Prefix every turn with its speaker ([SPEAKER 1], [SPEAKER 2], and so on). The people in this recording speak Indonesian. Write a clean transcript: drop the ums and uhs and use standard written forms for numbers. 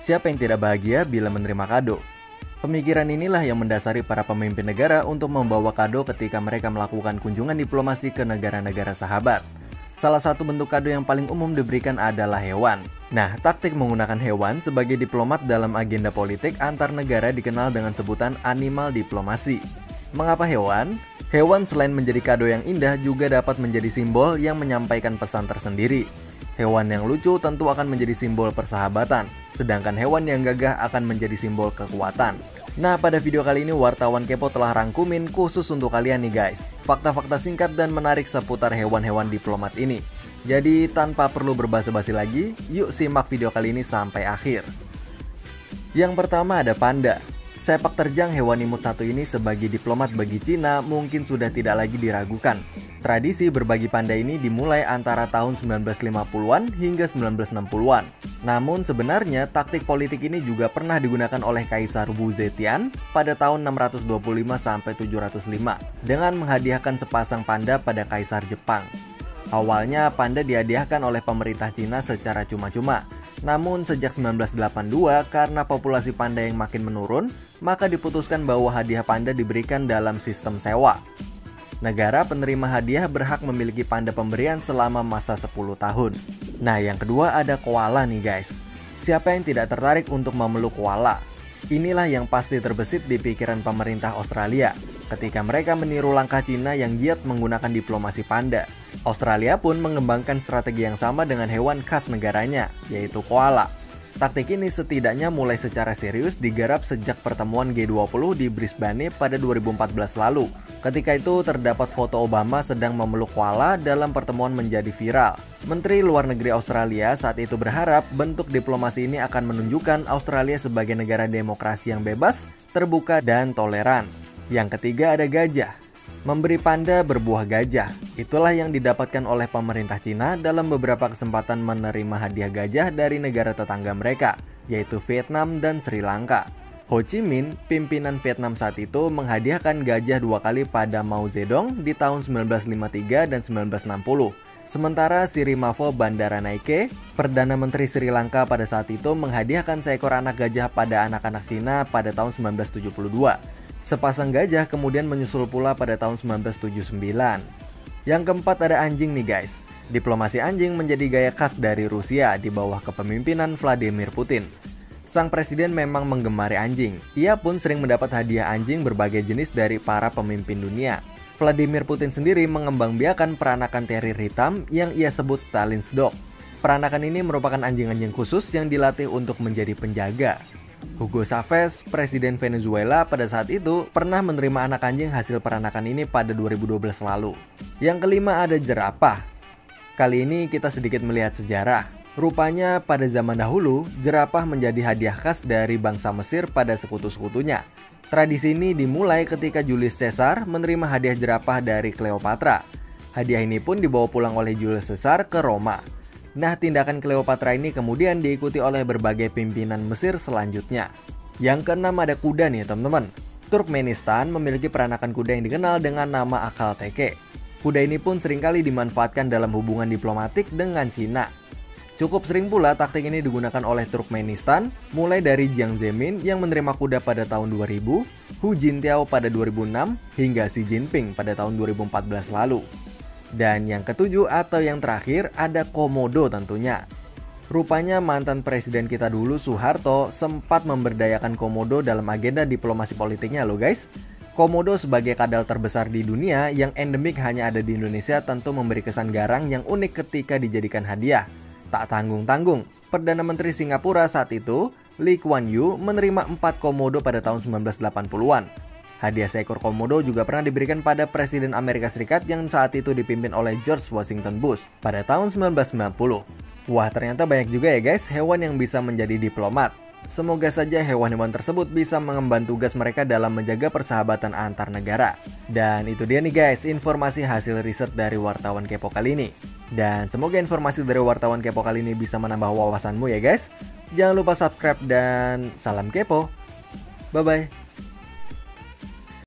[SPEAKER 1] Siapa yang tidak bahagia bila menerima kado? Pemikiran inilah yang mendasari para pemimpin negara untuk membawa kado ketika mereka melakukan kunjungan diplomasi ke negara-negara sahabat. Salah satu bentuk kado yang paling umum diberikan adalah hewan. Nah, taktik menggunakan hewan sebagai diplomat dalam agenda politik antar negara dikenal dengan sebutan animal diplomasi. Mengapa hewan? Hewan selain menjadi kado yang indah juga dapat menjadi simbol yang menyampaikan pesan tersendiri. Hewan yang lucu tentu akan menjadi simbol persahabatan, sedangkan hewan yang gagah akan menjadi simbol kekuatan. Nah, pada video kali ini wartawan Kepo telah rangkumin khusus untuk kalian nih guys, fakta-fakta singkat dan menarik seputar hewan-hewan diplomat ini. Jadi tanpa perlu berbasa-basi lagi, yuk simak video kali ini sampai akhir. Yang pertama ada panda. Sepak terjang hewan imut satu ini sebagai diplomat bagi Cina mungkin sudah tidak lagi diragukan. Tradisi berbagi panda ini dimulai antara tahun 1950-an hingga 1960-an. Namun sebenarnya taktik politik ini juga pernah digunakan oleh Kaisar Wu Zetian pada tahun 625-705 dengan menghadiahkan sepasang panda pada Kaisar Jepang. Awalnya panda dihadiahkan oleh pemerintah Cina secara cuma-cuma. Namun sejak 1982 karena populasi panda yang makin menurun, maka diputuskan bahwa hadiah panda diberikan dalam sistem sewa. Negara penerima hadiah berhak memiliki panda pemberian selama masa 10 tahun. Nah, yang kedua ada koala nih guys. Siapa yang tidak tertarik untuk memeluk koala? Inilah yang pasti terbesit di pikiran pemerintah Australia ketika mereka meniru langkah Cina yang giat menggunakan diplomasi panda. Australia pun mengembangkan strategi yang sama dengan hewan khas negaranya, yaitu koala. Taktik ini setidaknya mulai secara serius digarap sejak pertemuan G20 di Brisbane pada 2014 lalu. Ketika itu terdapat foto Obama sedang memeluk koala dalam pertemuan menjadi viral. Menteri Luar Negeri Australia saat itu berharap bentuk diplomasi ini akan menunjukkan Australia sebagai negara demokrasi yang bebas, terbuka, dan toleran. Yang ketiga ada gajah. Memberi panda berbuah gajah. Itulah yang didapatkan oleh pemerintah Cina dalam beberapa kesempatan menerima hadiah gajah dari negara tetangga mereka, yaitu Vietnam dan Sri Lanka. Ho Chi Minh, pimpinan Vietnam saat itu, menghadiahkan gajah 2 kali pada Mao Zedong di tahun 1953 dan 1960. Sementara Sirimavo Bandaranaike, Perdana Menteri Sri Lanka pada saat itu, menghadiahkan seekor anak gajah pada anak-anak Cina pada tahun 1972. Sepasang gajah kemudian menyusul pula pada tahun 1979. Yang keempat ada anjing nih guys. Diplomasi anjing menjadi gaya khas dari Rusia di bawah kepemimpinan Vladimir Putin. Sang presiden memang menggemari anjing. Ia pun sering mendapat hadiah anjing berbagai jenis dari para pemimpin dunia. Vladimir Putin sendiri mengembangbiakan peranakan terrier hitam yang ia sebut Stalin's Dog. Peranakan ini merupakan anjing-anjing khusus yang dilatih untuk menjadi penjaga. Hugo Chavez, presiden Venezuela pada saat itu, pernah menerima anak anjing hasil peranakan ini pada 2012 lalu. Yang kelima ada jerapah. Kali ini kita sedikit melihat sejarah. Rupanya pada zaman dahulu, jerapah menjadi hadiah khas dari bangsa Mesir pada sekutu-sekutunya. Tradisi ini dimulai ketika Julius Caesar menerima hadiah jerapah dari Cleopatra. Hadiah ini pun dibawa pulang oleh Julius Caesar ke Roma. Nah, tindakan Cleopatra ini kemudian diikuti oleh berbagai pimpinan Mesir selanjutnya. Yang keenam ada kuda nih teman-teman. Turkmenistan memiliki peranakan kuda yang dikenal dengan nama akal teke. Kuda ini pun seringkali dimanfaatkan dalam hubungan diplomatik dengan Cina. Cukup sering pula taktik ini digunakan oleh Turkmenistan, mulai dari Jiang Zemin yang menerima kuda pada tahun 2000, Hu Jintao pada 2006, hingga Xi Jinping pada tahun 2014 lalu. Dan yang ketujuh atau yang terakhir ada komodo tentunya. Rupanya mantan presiden kita dulu Soeharto sempat memberdayakan komodo dalam agenda diplomasi politiknya loh guys. Komodo sebagai kadal terbesar di dunia yang endemik hanya ada di Indonesia tentu memberi kesan garang yang unik ketika dijadikan hadiah. Tak tanggung-tanggung, Perdana Menteri Singapura saat itu, Lee Kuan Yew, menerima 4 komodo pada tahun 1980-an. Hadiah seekor komodo juga pernah diberikan pada Presiden Amerika Serikat yang saat itu dipimpin oleh George Washington Bush pada tahun 1990. Wah, ternyata banyak juga ya guys hewan yang bisa menjadi diplomat. Semoga saja hewan-hewan tersebut bisa mengemban tugas mereka dalam menjaga persahabatan antar negara. Dan itu dia nih guys, informasi hasil riset dari wartawan Kepo kali ini. Dan semoga informasi dari wartawan Kepo kali ini bisa menambah wawasanmu ya guys. Jangan lupa subscribe dan salam Kepo. Bye-bye.